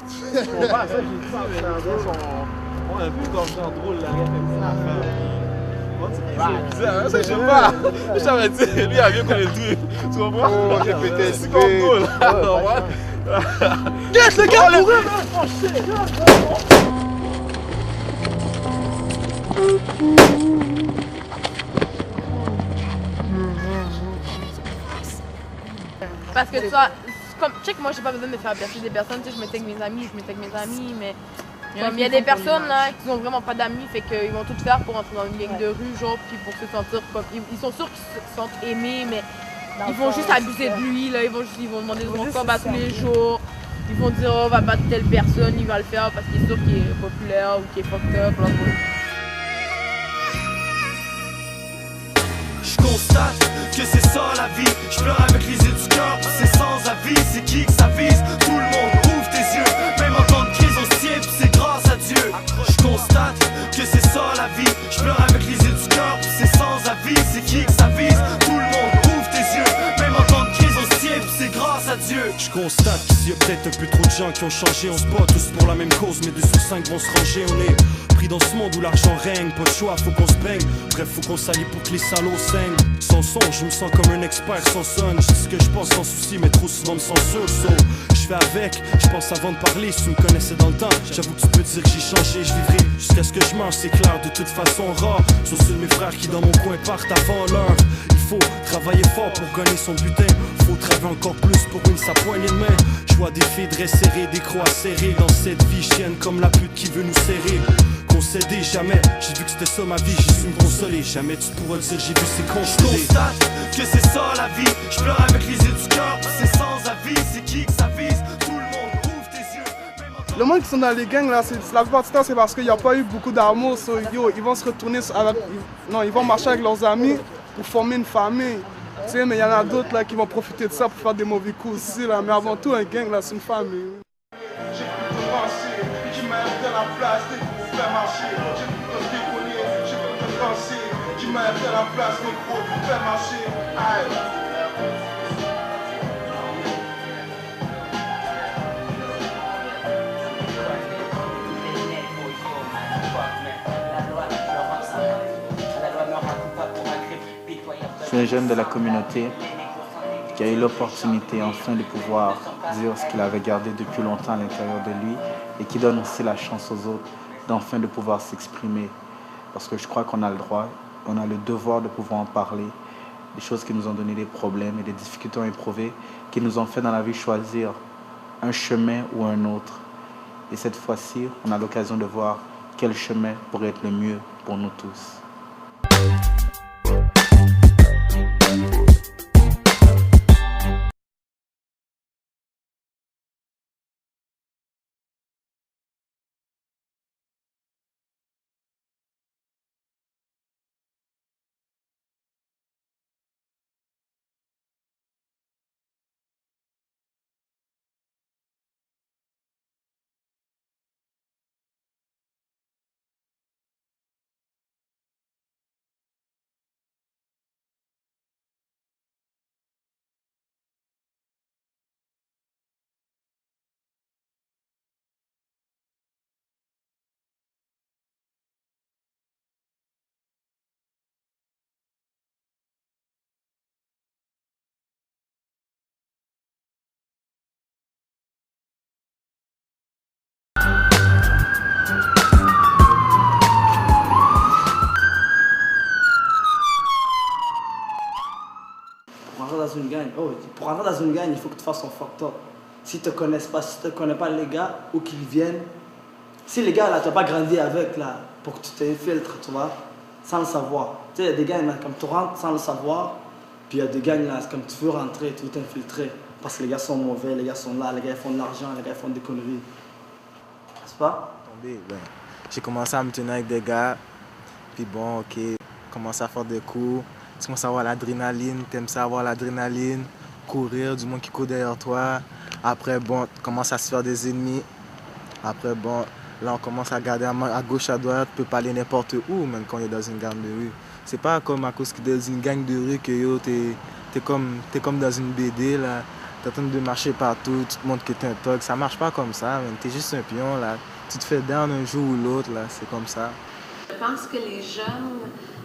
On va, ça, j'ai dit, mais on a vu comme genre drôle, la bizarre, ça je sais pas. Je t'avais dit, lui il a bien connu le truc. Tu comprends? C'est comme drôle. Yes, le gars, pourrait Parce que tu vois, comme, check, moi j'ai pas besoin de me faire bercer des personnes, tu sais, je me avec mes amis, mais comme il y a des personnes là qui ont vraiment pas d'amis, fait qu'ils vont tout faire pour entrer dans une gang de rue, genre, puis pour se sentir comme. Ils sont sûrs qu'ils se sentent aimés, mais ils vont juste abuser de lui, là, ils vont demander de son corps à tous les jours. Ils vont dire, oh, on va battre telle personne, il va le faire parce qu'il est sûr qu'il est populaire ou qu'il est fucked up, là. Je constate que c'est ça la vie. Je pleure avec les yeux du cœur, c'est sans avis. C'est qui que ça vise? Tout le monde ouvre tes yeux. Même en temps de crise on se tient, pis c'est grâce à Dieu. Je constate que c'est ça la vie. Je pleure avec les yeux du cœur, c'est sans avis. C'est qui que ça vise? Tout le monde ouvre tes yeux. Même en temps de crise on se tient, pis c'est grâce à Dieu. Je constate qu'ici y a peut-être un peu trop de gens qui ont changé. On se bat tous pour la même cause, mais 2 sur 5 vont se ranger. On est pris dans ce monde où l'argent règne, pas de choix, faut qu'on se baigne. Bref, faut qu'on s'allie pour que les salauds saignent. Sans son, je me sens comme un expert sans son. Je dis ce que je pense sans souci, mais trop souvent me censure. So, je fais avec, je pense avant de parler. Si tu me connaissais dans le temps, j'avoue que tu peux dire que j'ai changé. Je vivrai jusqu'à ce que je mange, c'est clair, de toute façon rare. Sont ceux de mes frères qui dans mon coin partent avant l'heure. Il faut travailler fort pour gagner son butin. Faut travailler encore plus pour une sa poignée de main. Je vois des filles dressées serrées, des croix serrées. Dans cette vie chienne comme la pute qui veut nous serrer. Concéder jamais, j'ai vu que c'était ça ma vie, j'ai su me consoler. Jamais tu pourras dire j'ai vu c'est concédé. Je constate que c'est ça la vie. Je pleure avec les yeux du cœur, c'est sans avis. C'est qui que ça vise? Tout le monde ouvre tes yeux. Le monde qui sont dans les gangs là, la plupart du temps c'est parce qu'il n'y a pas eu beaucoup d'amour. So, ils vont se retourner avec, non, ils vont marcher avec leurs amis pour former une famille. Tu sais, mais il y en a d'autres là qui vont profiter de ça pour faire des mauvais coups aussi là. Mais avant tout un gang là c'est une famille. J'ai pu te penser, qui m'a fait la place, pour faire marcher. J'ai pu te déconner, j'ai pu te danser, qui m'a fait la place, pour faire marcher. Aïe. Je suis un jeune de la communauté qui a eu l'opportunité enfin de pouvoir dire ce qu'il avait gardé depuis longtemps à l'intérieur de lui et qui donne aussi la chance aux autres d'enfin de pouvoir s'exprimer. Parce que je crois qu'on a le droit, on a le devoir de pouvoir en parler, des choses qui nous ont donné des problèmes et des difficultés à éprouver, qui nous ont fait dans la vie choisir un chemin ou un autre. Et cette fois-ci, on a l'occasion de voir quel chemin pourrait être le mieux pour nous tous. Pour rentrer dans une gang, il faut que tu fasses ton fucked up. S'ils te connaissent pas, si tu ne connais pas les gars, où qu'ils viennent, si les gars là, tu n'as pas grandi avec là, pour que tu t'infiltres, tu vois, sans le savoir. Tu sais, il y a des gangs là, comme tu rentres sans le savoir, puis il y a des gangs là, comme tu veux rentrer, tu veux t'infiltrer. Parce que les gars sont mauvais, les gars sont là, les gars font de l'argent, les gars font des conneries. N'est-ce pas? J'ai commencé à me tenir avec des gars, puis bon, ok, commencé à faire des coups. Tu commences à avoir l'adrénaline, tu aimes ça avoir l'adrénaline, courir, du monde qui court derrière toi. Après, bon, tu commences à se faire des ennemis. Après, bon, là, on commence à regarder à gauche, à droite, tu peux pas aller n'importe où, même quand on est dans une gang de rue. C'est pas comme à cause que dans une gang de rue que yo, t'es comme dans une BD, là. t'es en train de marcher partout, tu te montres que t'es un thug. Ça marche pas comme ça, man. T'es juste un pion, là. Tu te fais down un jour ou l'autre, là. C'est comme ça. Je pense que les jeunes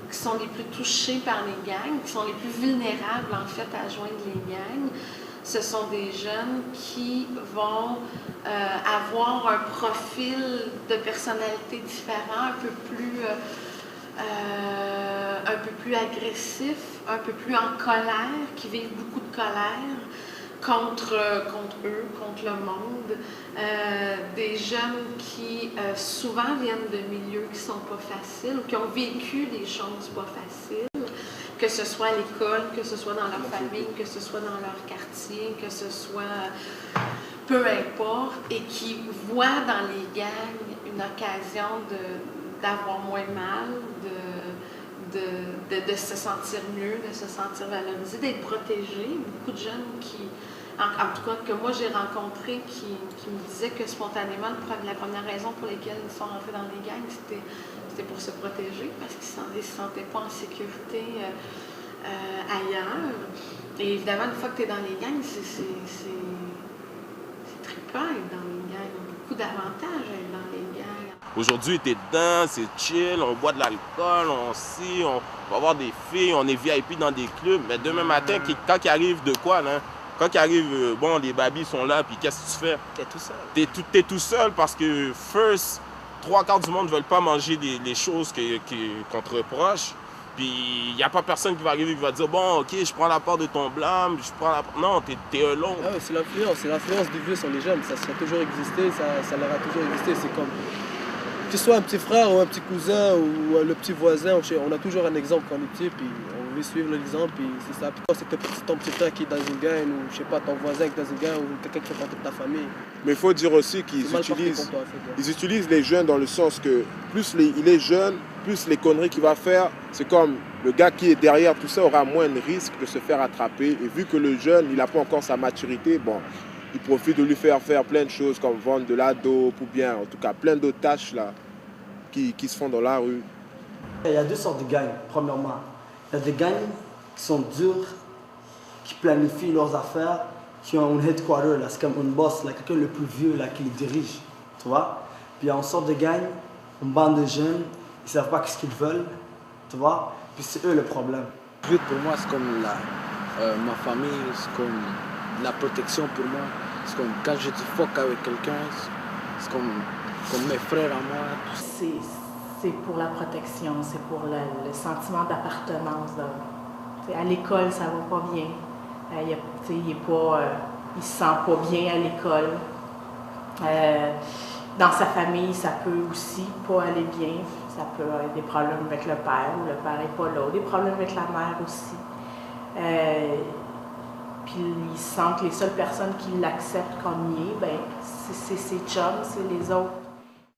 qui sont les plus touchés par les gangs, qui sont les plus vulnérables, en fait, à joindre les gangs, ce sont des jeunes qui vont avoir un profil de personnalité différent, un peu plus agressif, un peu plus en colère, qui vivent beaucoup de colère contre eux, contre le monde. Des jeunes qui souvent viennent de milieux qui sont pas faciles ou qui ont vécu des choses pas faciles, que ce soit à l'école, que ce soit dans leur famille, que ce soit dans leur quartier, que ce soit peu importe, et qui voient dans les gangs une occasion d'avoir moins mal, de se sentir mieux, de se sentir valorisé, d'être protégé. Beaucoup de jeunes qui, en tout cas que moi j'ai rencontrés, qui me disaient que spontanément la première raison pour laquelle ils sont rentrés dans les gangs, c'était pour se protéger, parce qu'ils ne se sentaient pas en sécurité ailleurs. Et évidemment, une fois que tu es dans les gangs, c'est trippant être dans les gangs. Il y a beaucoup d'avantages à être dans les gangs. Aujourd'hui, t'es dedans, c'est chill, on boit de l'alcool, on va voir des filles, on est VIP dans des clubs. Mais demain matin, quand il arrive de quoi, là? Quand il arrive, les babys sont là, puis qu'est-ce que tu fais? T'es tout seul. T'es tout seul parce que, first, 3/4 du monde ne veulent pas manger les choses qu'on te reproche. Puis il n'y a pas personne qui va arriver qui va dire bon, ok, je prends la part de ton blâme, je prends la part. Non, t'es alone. Ah ouais, c'est l'influence du vieux sur les jeunes, ça a toujours existé, ça leur a toujours existé. C'est comme que ce soit un petit frère ou un petit cousin ou le petit voisin, on a toujours un exemple quand on est petit, puis on veut suivre l'exemple, puis c'est ça. Puis quand c'est ton petit frère qui est dans une gang, ou je sais pas, ton voisin qui est dans une gang, ou quelqu'un qui fait partie de ta famille. Mais il faut dire aussi qu'ils utilisent les jeunes dans le sens que plus il est jeune, plus les conneries qu'il va faire, c'est comme le gars qui est derrière tout ça aura moins de risque de se faire attraper. Et vu que le jeune, il n'a pas encore sa maturité, bon, il profite de lui faire plein de choses comme vendre de la dope ou bien en tout cas plein d'autres tâches là qui se font dans la rue. Il y a deux sortes de gangs, premièrement. Il y a des gangs qui sont durs, qui planifient leurs affaires, qui ont un headquarter, là, c'est comme un boss, là, quelqu'un le plus vieux là, qui les dirige, tu vois. Puis il y a une sorte de gang, une bande de jeunes, ils ne savent pas ce qu'ils veulent, tu vois. Puis c'est eux le problème. But pour moi, c'est comme ma famille, c'est comme la protection pour moi. C'est comme quand je dis fuck avec quelqu'un, c'est comme mes frères à moi. C'est pour la protection, c'est pour le sentiment d'appartenance. À l'école, ça va pas bien. Il se sent pas bien à l'école. Dans sa famille, ça peut aussi pas aller bien. Ça peut avoir des problèmes avec le père, ou le père n'est pas là, des problèmes avec la mère aussi. Puis il sent que les seules personnes qui l'acceptent comme il est, ben, c'est ses chums, c'est les autres.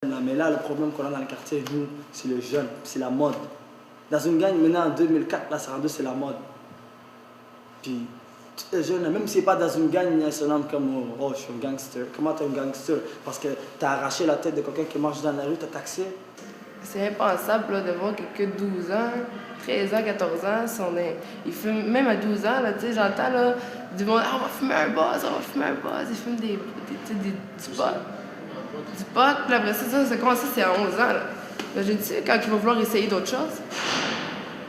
Mais là, le problème qu'on a dans le quartier, nous, c'est le jeune, c'est la mode. Dans une gang, maintenant, en 2004, là, c'est la mode. Puis, tous les jeunes, même si c'est pas dans une gang, il y a ce nom comme « Oh, je suis un gangster ». Comment t'es un gangster? Parce que t'as arraché la tête de quelqu'un qui marche dans la rue, t'as taxé. C'est impensable là, de voir quelqu'un de 12 ans, 13 ans, 14 ans, ils fument, même à 12 ans, là, j'entends là, du monde, on va fumer un buzz, ils fument du pot. Du pot, puis après ça, comment ça, c'est à 11 ans. Là. Imagine-tu quand il va vouloir essayer d'autres choses?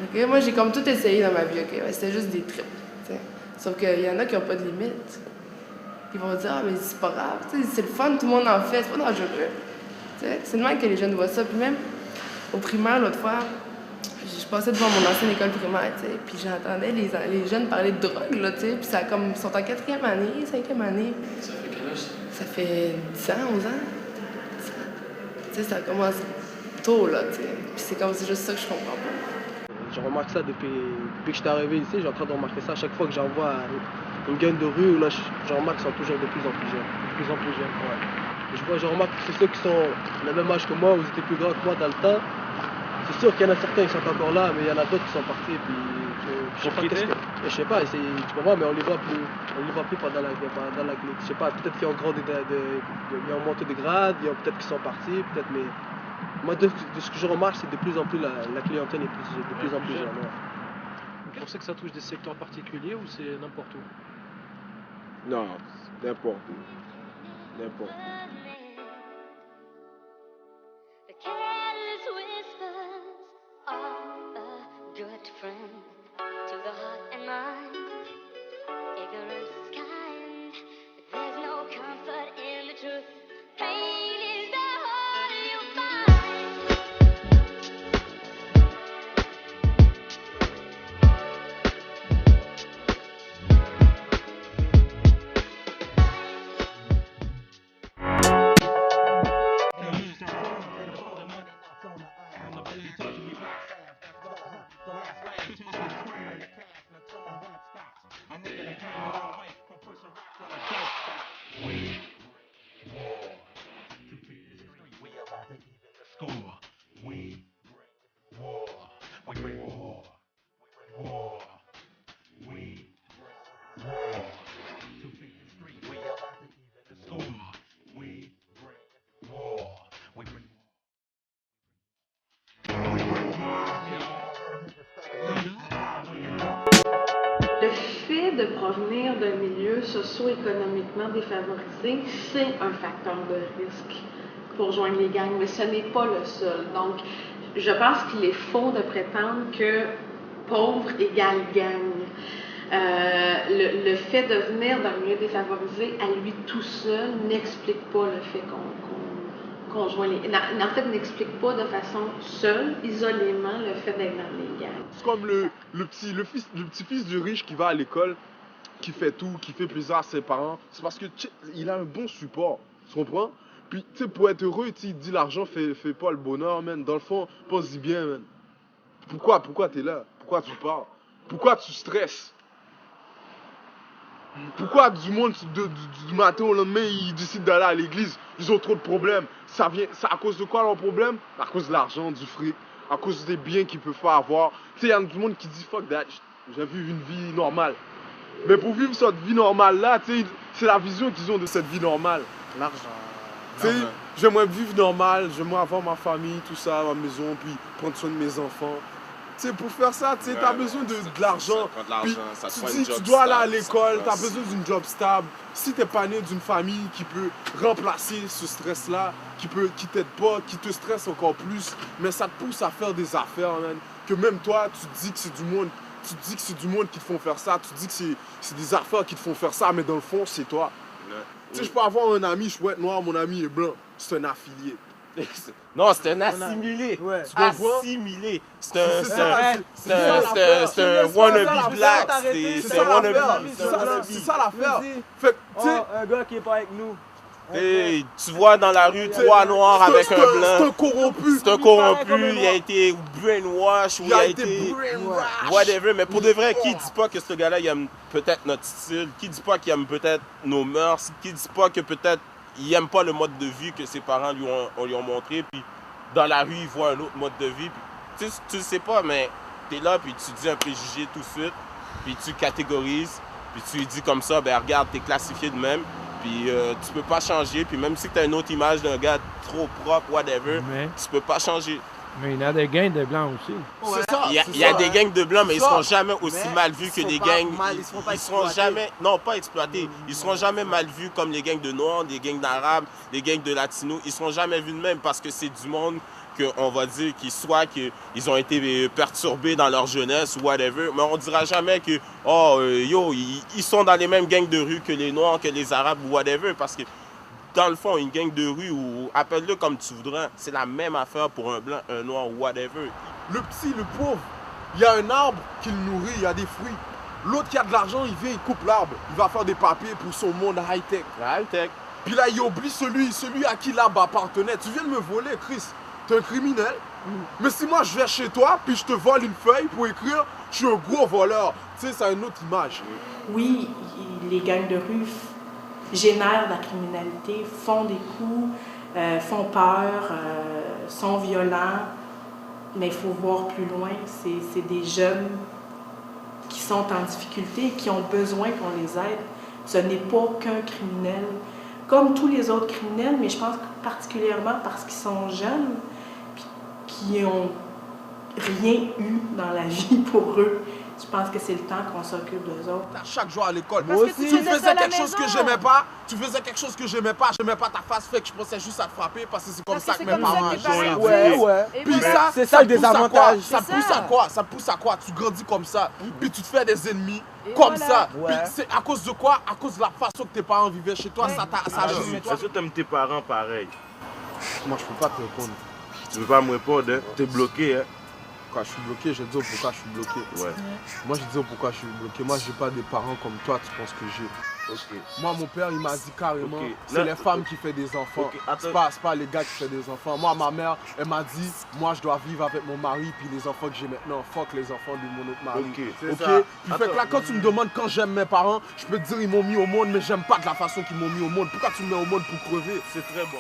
Okay? Moi, j'ai comme tout essayé dans ma vie, ok? Ouais, c'était juste des trips. T'sais. Sauf qu'il y en a qui n'ont pas de limite. Ils vont dire, ah, mais c'est pas grave, c'est le fun, tout le monde en fait, c'est pas dangereux. T'sais. C'est le même que les jeunes voient ça. Puis même au primaire, l'autre fois, je passais devant mon ancienne école primaire, puis j'entendais les jeunes parler de drogue, là, puis ça comme, ils sont en 4e année, 5e année. Ça fait quel âge? Ça fait 10 ans, 11 ans. Ça commence tôt, là, puis c'est juste ça que je comprends pas. Je remarque ça depuis que je suis arrivé ici, j'ai en train de remarquer ça à chaque fois que j'envoie une gang de rue, là, je remarque qu'ils sont toujours de plus en plus jeunes. Ouais. Je remarque que c'est ceux qui sont le même âge que moi, ou ils étaient plus grands que moi dans le temps. C'est sûr qu'il y en a certains qui sont encore là, mais il y en a d'autres qui sont partis. Puis je sais pas, tu comprends, mais on les voit plus pendant la je sais pas, peut-être qu'ils ont grandi, ils ont monté de grade, peut-être qu'ils sont partis, peut-être, mais moi de ce que je remarque, c'est de plus en plus la clientèle est de plus en plus jeune. Ouais. Vous pensez que ça touche des secteurs particuliers ou c'est n'importe où? Non, n'importe. N'importe. The careless whispers of a good friend to the heart and mind. Ignorance is kind, but there's no comfort in the truth. Pain is the whole you find. Le fait de provenir d'un milieu socio-économiquement défavorisé, c'est un facteur de risque pour joindre les gangs, mais ce n'est pas le seul. Donc, je pense qu'il est faux de prétendre que pauvre égale gang. Le fait de venir d'un milieu défavorisé à lui tout seul n'explique pas le fait qu'on joint les... En fait, n'explique pas de façon seule, isolément, le fait d'être dans les gangs. C'est comme le petit-fils du riche qui va à l'école, qui fait tout, qui fait plaisir à ses parents. C'est parce qu'il a un bon support, tu comprends? Puis, tu sais, pour être heureux, il dit l'argent fait pas le bonheur, man. Dans le fond, pense-y bien, man. Pourquoi t'es là? Pourquoi tu parles? Pourquoi tu stresses? Pourquoi du monde du matin au lendemain, ils décident d'aller à l'église? Ils ont trop de problèmes. C'est à cause de quoi leur problème? À cause de l'argent, du fric, à cause des biens qu'ils peuvent pas avoir. Tu sais, il y a du monde qui dit fuck that, j'ai vu une vie normale. Mais pour vivre cette vie normale-là, tu sais, c'est la vision qu'ils ont de cette vie normale. L'argent. Tu sais, j'aimerais vivre normal, j'aimerais avoir ma famille, tout ça, ma maison, puis prendre soin de mes enfants. Tu sais, pour faire ça, tu sais, t'as besoin de l'argent. Puis tu dis, tu dois aller à l'école, t'as besoin d'une job stable. Si t'es pas né d'une famille qui peut remplacer ce stress-là, qui t'aide pas, qui te stresse encore plus, mais ça te pousse à faire des affaires, man. Que même toi, tu te dis que c'est du monde. Tu te dis que c'est du monde qui te font faire ça, tu te dis que c'est des affaires qui te font faire ça, mais dans le fond, c'est toi. Tu sais, je peux avoir un ami, je peux être noir, mon ami est blanc. C'est un affilié. Non, c'est un assimilé. Ouais. Assimilé. C'est un wannabe black. C'est un wannabe. C'est ça l'affaire. Fait tu sais, un gars qui est pas avec nous. Hey, tu vois dans la rue trois noirs avec un blanc. C'est un corrompu. C'est un corrompu, il a été brainwash ou il a été whatever. Mais pour de vrai, qui dit pas que ce gars-là il aime peut-être notre style? Qui dit pas qu'il aime peut-être nos mœurs? Qui dit pas que peut-être il aime pas le mode de vie que ses parents lui ont montré? Puis dans la rue, il voit un autre mode de vie. Puis, tu le sais pas, mais t'es là, puis tu dis un préjugé tout de suite. Puis tu catégorises. Puis tu lui dis comme ça, ben regarde, t'es classifié de même. Puis tu peux pas changer. Puis même si tu as une autre image d'un gars trop propre, whatever, tu peux pas changer. Mais il y en a des gangs de blancs aussi. C'est ça. Il y a des gangs de blancs, mais ils seront jamais aussi mal vus que les gangs. Ils seront jamais. Non, pas exploités. Ils seront jamais mal vus comme les gangs de noirs, les gangs d'arabes, les gangs de latinos. Ils seront jamais vus de même parce que c'est du monde qu'on va dire qu'ils ont été perturbés dans leur jeunesse ou whatever, mais on dira jamais que ils sont dans les mêmes gangs de rue que les noirs, que les arabes ou whatever, parce que dans le fond, une gang de rue ou appelle-le comme tu voudras, c'est la même affaire pour un blanc, un noir ou whatever. Le petit, le pauvre, il y a un arbre qui le nourrit, il y a des fruits. L'autre qui a de l'argent, il vient, il coupe l'arbre, il va faire des papiers pour son monde high-tech. High-tech. Puis là, il oublie celui à qui l'arbre appartenait. Tu viens de me voler, Chris. T'es un criminel. Mais si moi je viens chez toi, puis je te vole une feuille pour écrire, je suis un gros voleur. Tu sais, ça a une autre image. Oui, les gangs de rue génèrent de la criminalité, font des coups, font peur, sont violents. Mais il faut voir plus loin. C'est des jeunes qui sont en difficulté et qui ont besoin qu'on les aide. Ce n'est pas qu'un criminel. Comme tous les autres criminels, mais je pense particulièrement parce qu'ils sont jeunes, qui n'ont rien eu dans la vie pour eux. Je pense que c'est le temps qu'on s'occupe d'eux autres. Chaque jour à l'école. Moi aussi. Tu faisais quelque chose que j'aimais pas. Tu faisais quelque chose que j'aimais pas ta face, fait que je pensais juste à te frapper parce que c'est comme ça que mes parents agissent. Ouais. Puis ça, c'est ça le désavantage. Ça pousse à quoi? Ça pousse à quoi? Tu grandis comme ça. Puis tu te fais des ennemis comme ça. Puis c'est à cause de quoi? À cause de la façon que tes parents vivaient chez toi, ça agit sur toi. Est-ce que t'aimes tes parents pareil? Moi, je peux pas te répondre. Tu peux pas me répondre, hein? T'es bloqué, hein? Quand je suis bloqué, je vais te dire pourquoi je suis bloqué. Ouais. Moi, je vais te dire pourquoi je suis bloqué. Moi, j'ai pas des parents comme toi, tu penses que j'ai. Ok. Moi, mon père, il m'a dit carrément, Ok. c'est Là- les femmes qui font des enfants. Ok, attends. C'est pas les gars qui font des enfants. Moi, ma mère, elle m'a dit, moi, je dois vivre avec mon mari, puis les enfants que j'ai maintenant, fuck les enfants de mon autre mari. Ok, c'est Ok. ça. Puis fait que là, quand tu me demandes quand j'aime mes parents, je peux te dire, ils m'ont mis au monde, mais j'aime pas de la façon qu'ils m'ont mis au monde. Pourquoi tu me mets au monde pour crever? C'est très bon.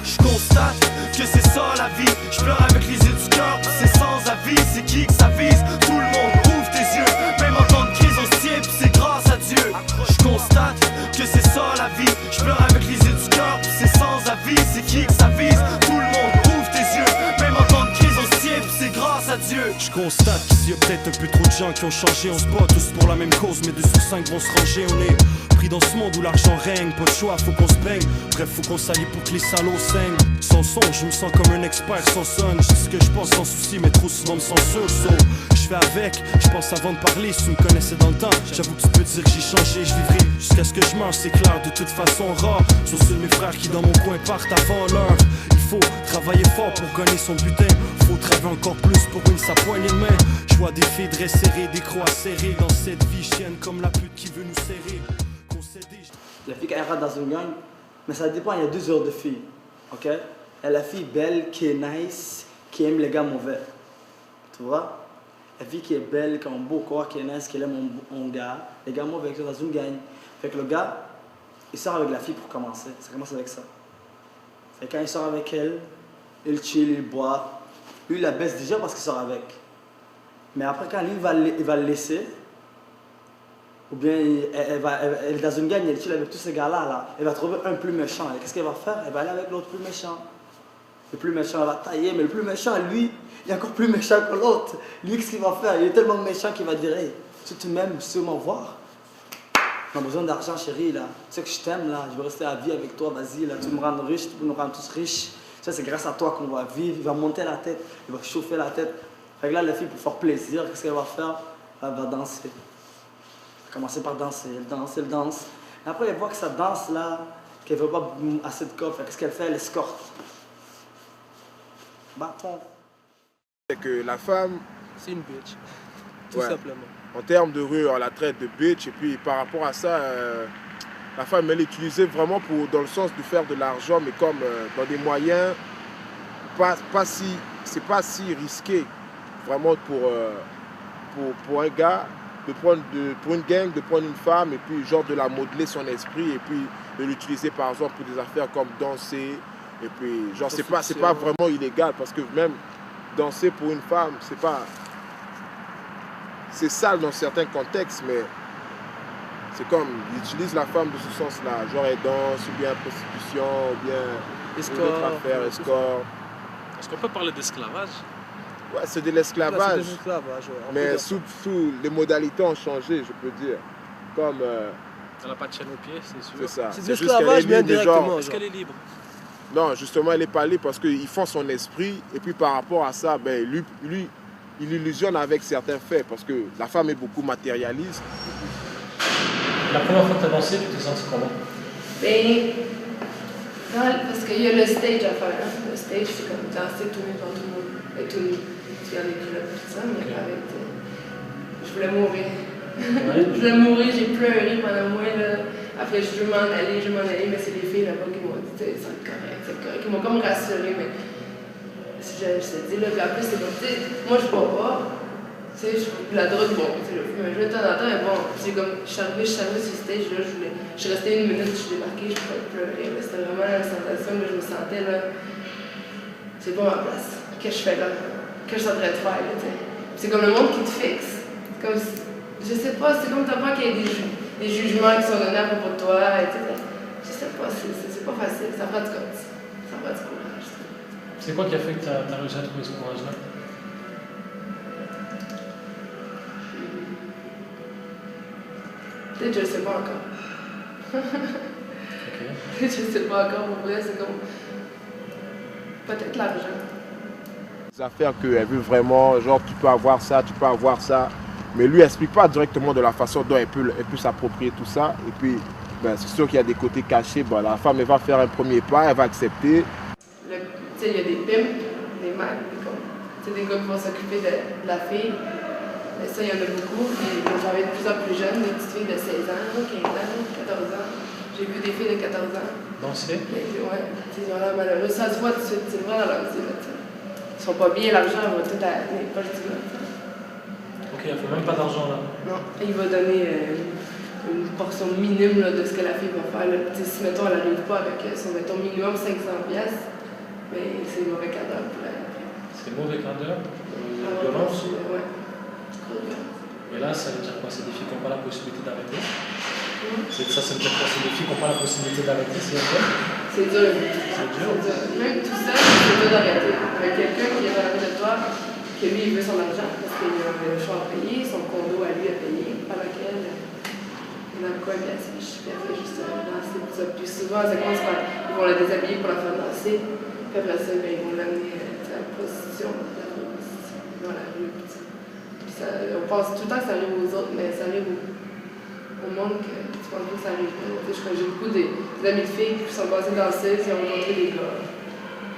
Je constate que c'est ça la vie. Je pleure avec les yeux du cœur, c'est sans avis. C'est qui que ça vise? Tout le monde ouvre tes yeux. Même en temps de crise on se tient, puis c'est grâce à Dieu. Je constate que c'est ça la vie. Je pleure avec les yeux du cœur, c'est sans avis. C'est qui que ça vise? Tout le monde ouvre tes yeux. Même en temps de crise on se tient, puis c'est grâce à Dieu. Je constate qu'ici y a peut-être un peu trop de gens qui ont changé. On se bat tous pour la même cause, mais 2 sur 5 vont se ranger. On est pris dans ce monde où l'argent règne. Pas de choix, faut qu'on se baigne. Bref, faut qu'on s'allie pour que les salauds saignent. Sans son, je me sens comme un expert sans son. Je dis ce que je pense sans souci, mais trop souvent me censure. So, je fais avec, je pense avant de parler. Si tu me connaissais dans le temps, j'avoue que tu peux dire que j'ai changé. Je vivrai jusqu'à ce que je mange, c'est clair, de toute façon rare. Sont ceux de mes frères qui dans mon coin partent avant l'heure. Il faut travailler fort pour gagner son butin. Faut travailler encore plus pour une sa poignée de main. Je vois des filles dressées serrées, des croix serrées. Dans cette vie, je tienne comme la pute qui veut nous serrer. La fille qui rentre dans une gang, mais ça dépend, il y a 2 heures de filles. Ok? Il y a la fille belle, qui est nice, qui aime les gars mauvais. Tu vois? La fille qui est belle, qui a un beau corps, qui est nice, qui aime un gars. Les gars mauvais, qui sont dans une gang. Fait que le gars, il sort avec la fille pour commencer. Ça commence avec ça. Fait que quand il sort avec elle, il chill, il boit. Lui, il la baisse déjà parce qu'il sort avec. Mais après, quand lui, il va le laisser, ou bien elle est dans une gang, elle chill avec tous ces gars-là, là. Elle va trouver un plus méchant. Et qu'est-ce qu'elle va faire? Elle va aller avec l'autre plus méchant. Le plus méchant, elle va tailler, mais le plus méchant, lui, il est encore plus méchant que l'autre. Lui, qu'est-ce qu'il va faire? Il est tellement méchant qu'il va dire, hey, si tu m'aimes, tu veux m'en voir? On a besoin d'argent, chérie, là. Tu sais que je t'aime, là. Je veux rester à vie avec toi, vas-y, là. Tu me rends riche, tu peux nous rendre tous riches. Ça, c'est grâce à toi qu'on va vivre. Il va monter la tête, il va chauffer la tête. Fait que là, la fille, pour faire plaisir, qu'est-ce qu'elle va faire? Elle va danser. Elle va commencer par danser, elle danse. Et après, elle voit que ça danse, là, qu'elle veut pas assez de corps. Qu'est-ce qu'elle fait? Elle escorte. Bâton. C'est que la femme... C'est une bitch. Tout Ouais. simplement. En termes de rue, on la traite de bitch. Et puis par rapport à ça, la femme, elle est utilisée vraiment dans le sens de faire de l'argent, mais comme dans des moyens, c'est pas si risqué vraiment pour un gars pour une gang de prendre une femme et puis genre de la modeler son esprit et puis de l'utiliser par exemple pour des affaires comme danser. Et puis genre c'est pas vraiment illégal parce que même danser pour une femme, c'est sale dans certains contextes, mais c'est comme, ils utilisent la femme de ce sens-là, genre elle danse, ou bien prostitution, ou bien d'autres affaires, escort. Est-ce qu'on peut parler d'esclavage? Ouais, c'est de l'esclavage, mais sous les modalités ont changé, je peux dire. Comme... Elle n'a pas de chaîne aux pieds, c'est sûr. C'est ça. C'est de l'esclavage, mais indirectement. Est-ce qu'elle est libre? Non, justement, elle n'est pas libre parce qu'ils font son esprit, et puis par rapport à ça, ben, lui il illusionne avec certains faits parce que la femme est beaucoup matérialiste. La première fois que tu as dansé, tu t'es senti comment? Parce qu'il y a le stage à faire. Hein. Le stage, c'est comme danser tout nu devant tout le monde. Et tout nu. Tu gardes les culottes tout ça, mais arrête. Je voulais mourir. Je voulais mourir, j'ai pleuré pendant moi. Là. Après, je veux m'en aller, mais c'est les filles là-bas qui m'ont dit c'est correct. Ils m'ont comme rassuré, mais je te dis là, puis après, c'est comme, moi je bois pas. Tu sais, la drogue, bon, tu sais, mais je vais de temps en temps, mais bon, c'est comme, je suis arrivée sur le stage, là, je suis restée 1 minute, je suis débarquée, je pouvais pleurer, là, c'était vraiment la sensation que je me sentais, là, c'est pas ma place, qu'est-ce que je fais là, qu'est-ce que je suis en train de faire, là, tu sais. C'est comme le monde qui te fixe, comme, je sais pas, c'est comme t'as pas qu'il y ait des jugements qui sont donnés à propos de toi, etc. Je sais pas, c'est pas facile, ça prend du courage. C'est quoi qui a fait que tu as réussi à trouver ce courage-là? Peut-être que je le sais pas encore. Peut-être que je le sais pas encore, pour vrai, c'est comme... Peut-être l'argent. Des affaires qu'elle veut vraiment, genre tu peux avoir ça, mais lui explique pas directement de la façon dont elle peut s'approprier tout ça. Et puis, ben, c'est sûr qu'il y a des côtés cachés. Ben, la femme, elle va faire un premier pas, elle va accepter. Tu sais, il y a des pimps, des mecs, des gars qui vont s'occuper de la fille. Mais ça, il y en a beaucoup. Puis j'en vais de plus en plus jeunes, des petites filles de 16 ans, 15 ans, 14 ans. J'ai vu des filles de 14 ans. Danser? Ouais, ils ont l'air malheureux. Ça se voit tout de suite, c'est vrai dans leur vie. Ils sont pas bien, l'argent va tout à les poches du gars. Ok, il ne faut même pas d'argent là. Non, il va donner une portion minime là, de ce que la fille va faire. Là. Si mettons elle n'arrive pas avec son mettons minimum 500$, mais c'est mauvais quart d'heure pour elle. C'est mauvais quart d'heure? Violence? Ouais. Et là, ça veut dire quoi? C'est des filles qui n'ont pas la possibilité d'arrêter? Ça veut dire quoi? C'est des filles qui n'ont pas la possibilité d'arrêter? C'est dur? C'est dur. C'est dur. Même tout seul, c'est dur d'arrêter. Avec quelqu'un qui est dans la vie de toi, que lui, il veut son argent parce qu'il a un choix à payer, son condo à lui à payer, pendant qu'elle est dans le coin, bien assis, puis elle fait juste danser. Puis souvent, ça commence par. Ils vont la déshabiller pour la faire danser, puis après ça, ben, ils vont l'amener à la prostitution, dans la rue. Puis ça, on pense tout le temps que ça arrive aux autres, mais ça arrive au monde que tu penses pas que ça arrive pas. J'ai beaucoup d'amis de filles qui sont passées danseuses, qui ont rencontré des gars.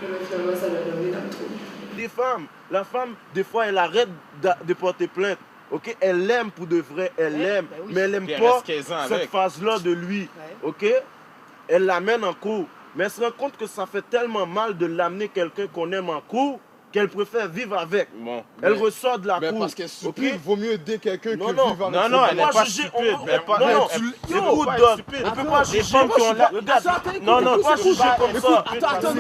Mais finalement, ça leur est dans le trou. Des femmes, la femme, des fois, elle arrête de porter plainte. Ok, elle l'aime pour de vrai, elle l'aime, mais elle n'aime pas cette phase-là de lui. Ok, elle l'amène en cours, mais elle se rend compte que ça fait tellement mal de l'amener quelqu'un qu'on aime en cours qu'elle préfère vivre avec. Bon, elle ressort de la cour. Parce qu'elle est stupide, il vaut mieux aider quelqu'un que vivre avec. Non, elle n'est pas stupide. Écoute, Don, on ne peut pas juger qui ont la... Non, on ne peut pas juger comme ça. Attends.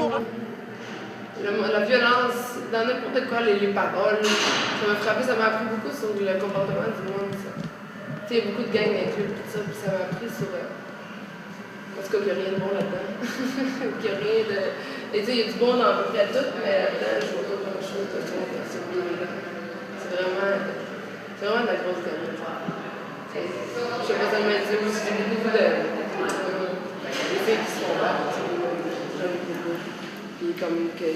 La violence, dans n'importe quoi, les paroles, ça m'a frappé, ça m'a appris beaucoup sur le comportement du monde. Tu sais, il y a beaucoup de gangs inclus, tout ça, puis ça m'a appris sur... En tout cas, qu'il n'y a rien de bon là-dedans. Qu'il n'y a rien de... Et tu sais, il y a du bon dans à peu près tout, mais là-dedans, je vois pas grand-chose de bon dans ce milieu-là. C'est vraiment de la grosse connerie. Je sais pas, ça m'a dit aussi, j'ai beaucoup de filles qui se font battre. Puis comme que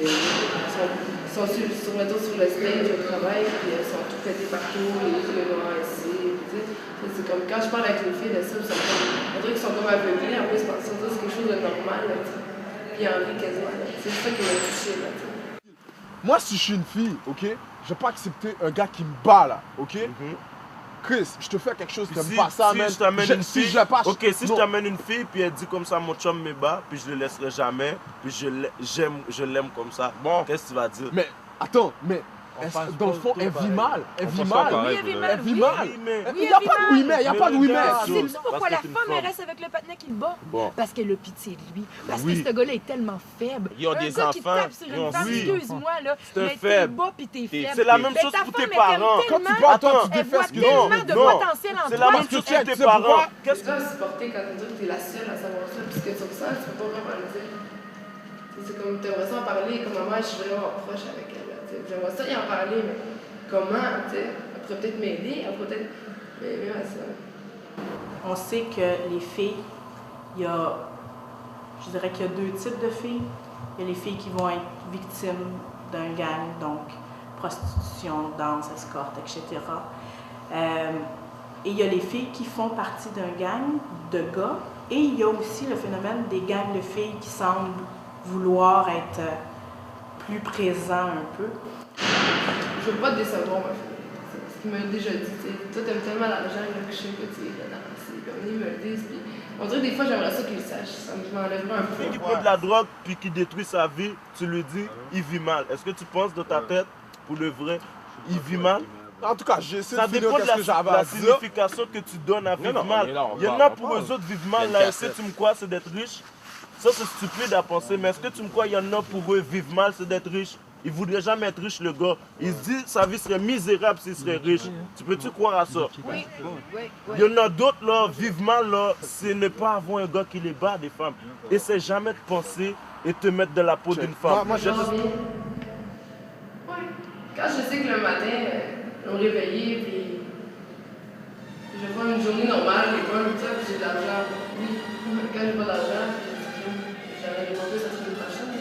sont sur le stage au travail, puis elles sont tout pétées partout, les yeux noirs ici. C'est comme quand je parle avec les filles de ça, on dirait qu'ils sont comme aveuglés, en plus parce que c'est quelque chose de normal. Là, puis en vie quasiment. C'est ça qui m'a touché. Là, moi, si je suis une fille, ok, je vais pas accepter un gars qui me bat là, ok? Chris, je te fais quelque chose, t'aimes pas ça, man. Si je t'amène une fille, si je pas, ok, si je t'amène une fille, puis elle dit comme ça, mon chum me bat, puis je le laisserai jamais, puis je l'aime comme ça, bon, qu'est-ce que tu vas dire? Mais, attends, mais... Dans le fond, elle vit mal. Elle vit mal. Oui, elle vit mal. Il n'y a pas de oui mais. Il n'y a pas de oui mais. C'est pourquoi la femme elle reste avec le patinet qui le bat. Parce qu'elle a pitié de lui. Parce que ce gars-là est tellement faible. Ils ont des enfants. Qui tape sur une femme, excuse-moi là. Mais t'es bas pis t'es faible. C'est la même chose pour tes parents. Quand tu parles, toi, tu défais ce que tellement de potentiel en toi. C'est la même chose pour tes parents. Qu'est-ce que tu vas supporter quand tu es la seule à savoir ça? Puis ce que tu ressens, tu peux pas vraiment le dire. C'est comme tu aimerais ça en parler. Comme moi, je suis vraiment proche avec elle. J'aimerais ça y en parler, mais comment, tu sais, elle pourrait peut-être m'aider, elle pourrait peut-être... Mais ça. On sait que les filles, je dirais qu'il y a deux types de filles. Il y a les filles qui vont être victimes d'un gang, donc prostitution, danse, escorte, etc. Et il y a les filles qui font partie d'un gang de gars. Et il y a aussi le phénomène des gangs de filles qui semblent vouloir être plus présents un peu. Je veux pas te décevoir, ma fille. Ce qu'il m'a déjà dit, toi, t'aimes tellement l'argent que je sais que tu es danser. Comme ils me le disent, puis on dirait des fois, j'aimerais ça qu'ils le sachent. Ça m'enlèverait un peu. Qui prend de la drogue puis qui détruit sa vie, tu lui dis, il vit mal. Est-ce que tu penses de ta tête, pour le vrai, il vit mal? En tout cas, j'essaie de finir qu'est-ce que j'avais à dire. Ça dépend de la signification que tu donnes à vivre mal. Il y en a pour eux autres, vivre mal, là, est-ce que tu me crois, c'est d'être riche? Ça, c'est stupide à penser, mais est-ce que tu me crois, il y en a pour eux, vivre mal, c'est d'être riche? Il voudrait jamais être riche, le gars. Il se dit sa vie serait misérable s'il serait riche. Tu peux-tu croire à ça? Oui. Il y en a d'autres, là, vivement, là, c'est ne pas avoir un gars qui les bat, des femmes. Essaie jamais de penser et te mettre dans la peau d'une femme. Quand je sais que le matin, je me réveille, puis je vois une journée normale, l'école, tout ça, puis j'ai de l'argent. Oui, quand j'ai pas d'argent, j'avais demandé ça semaine prochaine.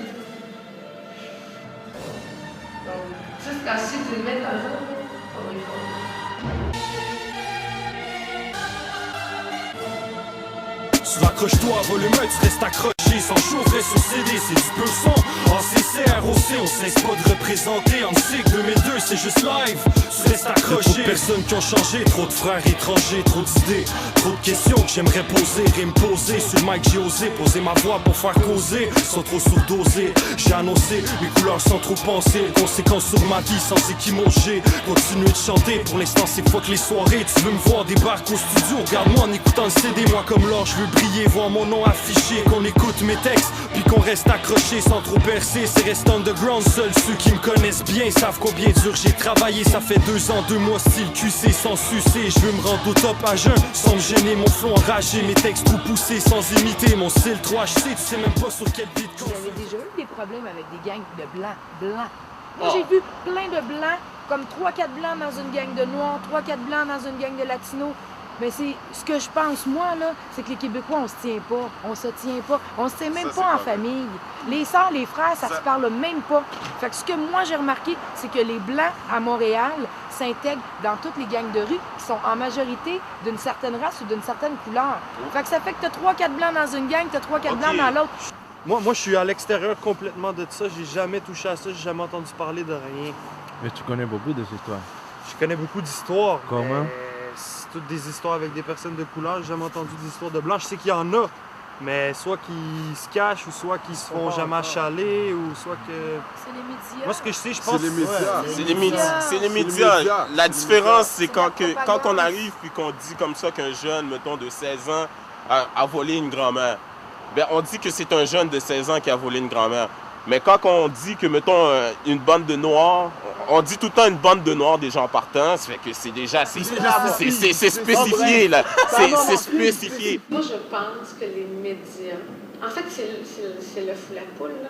Donc, juste cacher, tu mets de l'argent, on va y faire. Accroche-toi, volume 1, tu restes accroché. Sans chauffer sur CD, c'est du peu son. En CCROC, on cesse pas de représenter. En SIG 2002, c'est juste live. Tu restes accroché. Trop de personnes qui ont changé, trop de frères étrangers, trop d'idées, trop de questions que j'aimerais poser. Rime poser, sur le mic j'ai osé poser ma voix pour faire causer. Sans trop surdosés, j'ai annoncé mes couleurs sans trop penser. Les conséquences sur ma vie sans équimoger. Continuer de chanter, pour l'instant c'est fuck les soirées. Tu veux me voir débarquer au studio, regarde-moi en écoutant le CD. Moi comme l'or, je veux briller, voir mon nom affiché. Qu'on écoute mes textes, puis qu'on reste accroché sans trop percer. C'est reste underground, seuls ceux qui me connaissent bien savent combien dur j'ai travaillé. Ça fait 2 ans, 2 mois, style QC sans sucer. Je veux me rendre au top à jeun, sans me gêner, mon flow enragé. Mes textes trop poussés, sans imiter mon style 3HC. Tu sais même pas sur quel beat. J'avais déjà eu des problèmes avec des gangs de blancs. Moi, j'ai vu plein de blancs, comme 3-4 blancs dans une gang de noirs, 3-4 blancs dans une gang de latinos. Mais c'est ce que je pense, moi, là, c'est que les Québécois, on se tient pas. On se tient pas. On se tient même pas en famille. Les sœurs, les frères, ça se parle même pas. Fait que ce que moi, j'ai remarqué, c'est que les Blancs à Montréal s'intègrent dans toutes les gangs de rue qui sont en majorité d'une certaine race ou d'une certaine couleur. Fait que ça fait que t'as 3-4 Blancs dans une gang, t'as 3-4 Blancs dans l'autre. Moi, je suis à l'extérieur complètement de ça. J'ai jamais touché à ça. J'ai jamais entendu parler de rien. Mais tu connais beaucoup de ces histoires. Je connais beaucoup d'histoires. Comment? C'est toutes des histoires avec des personnes de couleur. J'ai jamais entendu d'histoires de blancs. Je sais qu'il y en a, mais soit qu'ils se cachent, ou soit qu'ils se font jamais achaler, ou soit que... C'est les médias. Moi, ce que je sais, je pense... C'est les médias. C'est les médias. La différence, c'est quand on arrive puis qu'on dit comme ça qu'un jeune, mettons, de 16 ans a volé une grand-mère. Ben, on dit que c'est un jeune de 16 ans qui a volé une grand-mère. Mais quand on dit que, mettons, une bande de noirs, on dit tout le temps une bande de noirs déjà en partant, ça fait que c'est déjà, c'est spécifié, là. C'est spécifié. Moi, je pense que les médias, en fait, c'est le fou la poule, là.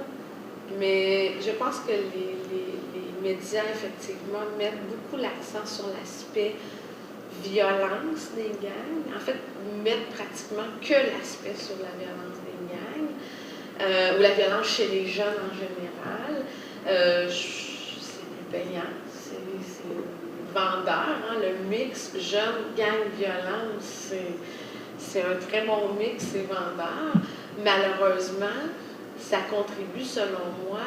Mais je pense que les médias, effectivement, mettent beaucoup l'accent sur l'aspect violence des gangs. En fait, mettent pratiquement que l'aspect sur la violence des gangs. Ou la violence chez les jeunes en général. C'est plus payant, c'est vendeur. Hein? Le mix jeune, gang, violence, c'est un très bon mix, c'est vendeur. Malheureusement, ça contribue, selon moi,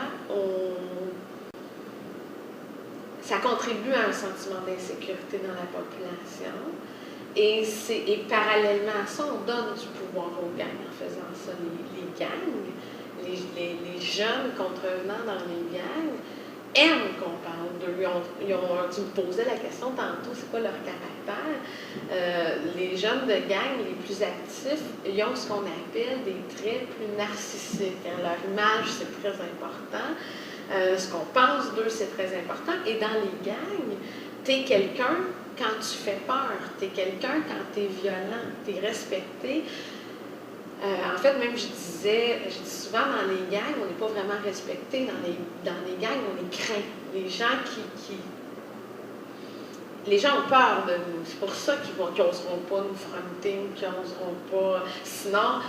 ça contribue à un sentiment d'insécurité dans la population. Et parallèlement à ça, on donne du pouvoir aux gangs en faisant ça. Les gangs, les jeunes contrevenants dans les gangs aiment qu'on parle d'eux. Tu me posais la question tantôt, c'est quoi leur caractère? Les jeunes de gang les plus actifs, ils ont ce qu'on appelle des traits plus narcissiques. Hein. Leur image, c'est très important. Ce qu'on pense d'eux, c'est très important. Et dans les gangs, t'es quelqu'un quand tu fais peur, t'es quelqu'un quand t'es violent, t'es respecté. En fait, même je dis souvent dans les gangs, on n'est pas vraiment respecté. Dans les gangs, on est craint. Les gens les gens ont peur de nous. C'est pour ça qu'ils n'oseront pas nous fronter, qu'ils n'oseront pas. Sinon,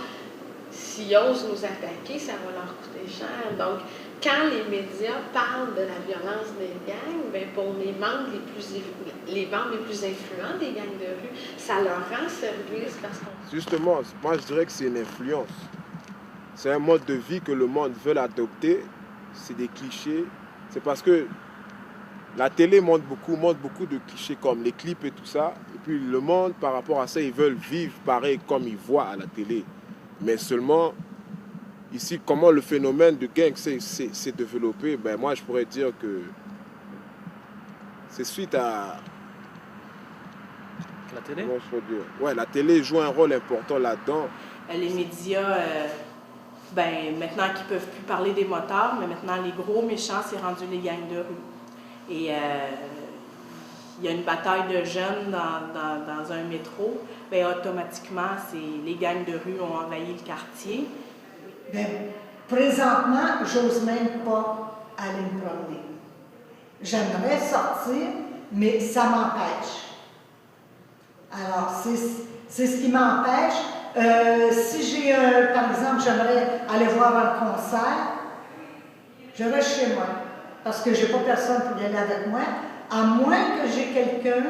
s'ils osent nous attaquer, ça va leur coûter cher. Donc, quand les médias parlent de la violence des gangs, bien, pour les membres les plus influents des gangs de rue, ça leur rend service parce qu'on... Justement, moi je dirais que c'est une influence. C'est un mode de vie que le monde veut adopter. C'est des clichés. C'est parce que la télé montre beaucoup de clichés comme les clips et tout ça. Et puis le monde, par rapport à ça, ils veulent vivre pareil comme ils voient à la télé. Mais seulement... Ici, comment le phénomène de gang s'est développé, ben moi je pourrais dire que c'est suite à... La télé? Ouais, la télé joue un rôle important là-dedans. Les médias ben maintenant qu'ils peuvent plus parler des motards, mais maintenant les gros méchants, c'est rendu les gangs de rue. Et il y a une bataille de jeunes dans un métro, bien automatiquement, les gangs de rue ont envahi le quartier. Bien, présentement, j'ose même pas aller me promener. J'aimerais sortir, mais ça m'empêche. Alors, c'est ce qui m'empêche. Si par exemple, j'aimerais aller voir un concert, je reste chez moi, parce que j'ai pas personne pour y aller avec moi, à moins que j'ai quelqu'un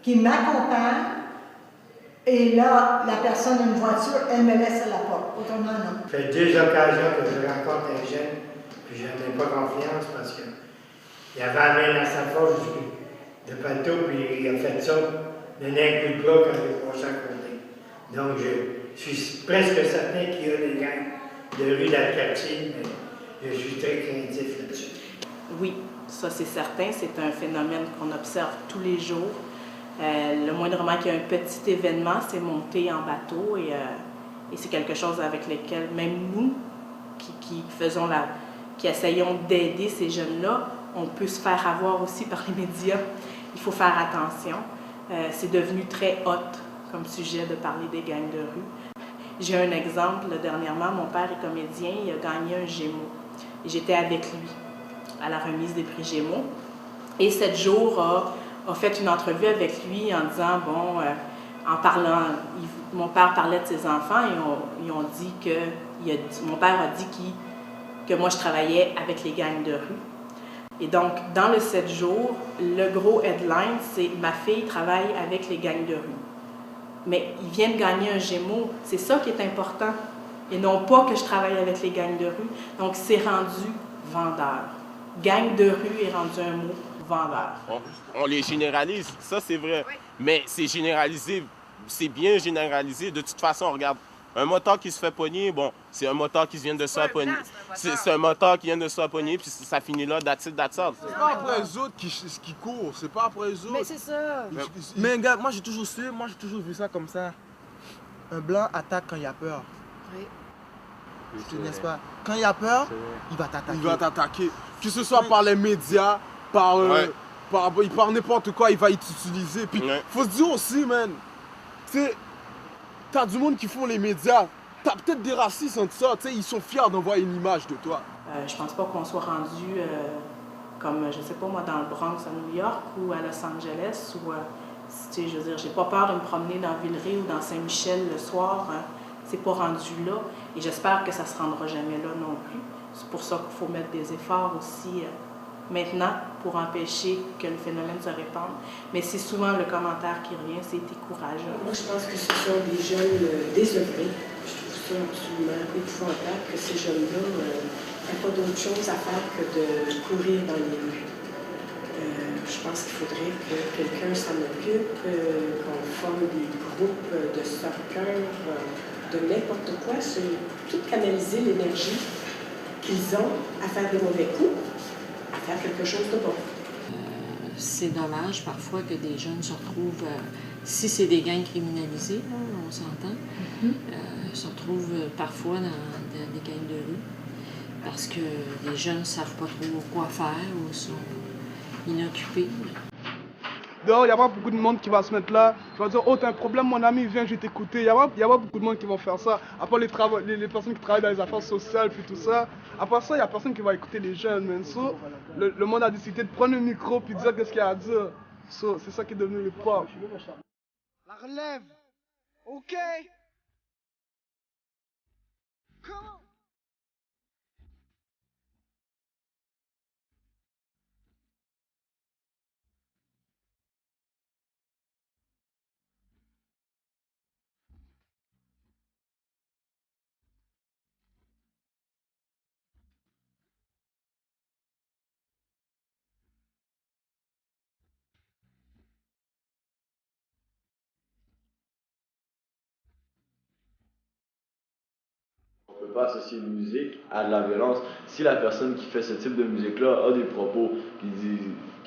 qui m'accompagne, et là, la personne a une voiture, elle me laisse à la porte. Autrement, non. Ça fait 2 occasions que je rencontre un jeune, puis je n'en ai pas confiance parce qu'il avait la main dans sa force de paletot, puis il a fait ça, donné un coup de bras quand il est passé à côté. Donc, je suis presque certain qu'il y a des gangs de rue dans le quartier, mais je suis très craintif là-dessus. Oui, ça c'est certain, c'est un phénomène qu'on observe tous les jours. Le moindrement qu'il y a un petit événement, c'est monter en bateau et c'est quelque chose avec lequel même nous, qui essayons d'aider ces jeunes-là, on peut se faire avoir aussi par les médias. Il faut faire attention. C'est devenu très hot comme sujet de parler des gangs de rue. J'ai un exemple, dernièrement, mon père est comédien, il a gagné un Gémeaux. Et j'étais avec lui à la remise des prix Gémeaux. Et 7 jours a fait une entrevue avec lui en disant, bon, en parlant, mon père parlait de ses enfants et ils ont dit que, mon père a dit que moi je travaillais avec les gangs de rue. Et donc, dans le 7 jours, le gros headline, c'est « Ma fille travaille avec les gangs de rue ». Mais il vient de gagner un Gémeaux, c'est ça qui est important. Et non pas que je travaille avec les gangs de rue. Donc, c'est rendu vendeur. Gang de rue est rendu un mot vendeur. On les généralise, ça c'est vrai. Oui. Mais c'est généralisé, c'est bien généralisé. De toute façon, regarde, un motard qui se fait pogner, bon, c'est un motard qui vient de se faire pogner. C'est un motard qui vient de se faire pogner, puis ça finit là, that's it. C'est pas après les autres qui courent, c'est pas après les autres. Mais c'est ça. Mais regarde, moi j'ai toujours vu ça comme ça. Un blanc attaque quand il a peur. Oui. N'est-ce pas? Quand il a peur, il va t'attaquer. Il va t'attaquer. Que ce soit par les médias, par n'importe quoi, il va t'utiliser. Puis faut se dire aussi, man, tu sais, t'as du monde qui font les médias. T'as peut-être des racistes entre ça, tu sais, ils sont fiers d'envoyer une image de toi. Je pense pas qu'on soit rendu comme, je sais pas moi, dans le Bronx à New York ou à Los Angeles. Ou, tu sais, je veux dire, j'ai pas peur de me promener dans Villeray ou dans Saint-Michel le soir. C'est pas rendu là. Et j'espère que ça se rendra jamais là non plus. C'est pour ça qu'il faut mettre des efforts aussi maintenant pour empêcher que le phénomène se répande. Mais c'est souvent le commentaire qui revient, c'est décourageant. Moi, je pense que ce sont des jeunes désœuvrés. Je trouve ça absolument épouvantable que ces jeunes-là n'aient pas d'autre chose à faire que de courir dans les rues. Je pense qu'il faudrait que quelqu'un s'en occupe, qu'on forme des groupes de soccer, de n'importe quoi, c'est tout canaliser l'énergie qu'ils ont à faire des mauvais coups, à faire quelque chose de bon. C'est dommage parfois que des jeunes se retrouvent, si c'est des gangs criminalisés, là, on s'entend, se retrouvent parfois dans des gangs de rue parce que les jeunes ne savent pas trop quoi faire ou sont inoccupés. Dehors, il n'y a pas beaucoup de monde qui va se mettre là, qui va dire « Oh, t'as un problème, mon ami, viens, je vais t'écouter ». Il n'y a pas beaucoup de monde qui vont faire ça, à part les personnes qui travaillent dans les affaires sociales puis tout ça. À part ça, il n'y a personne qui va écouter les jeunes. Mais so, le monde a décidé de prendre le micro puis de dire qu'est-ce qu'il y a à dire. So, c'est ça qui est devenu le pop. La relève, ok? Comment? On ne peut pas associer une musique à de la violence. Si la personne qui fait ce type de musique-là a des propos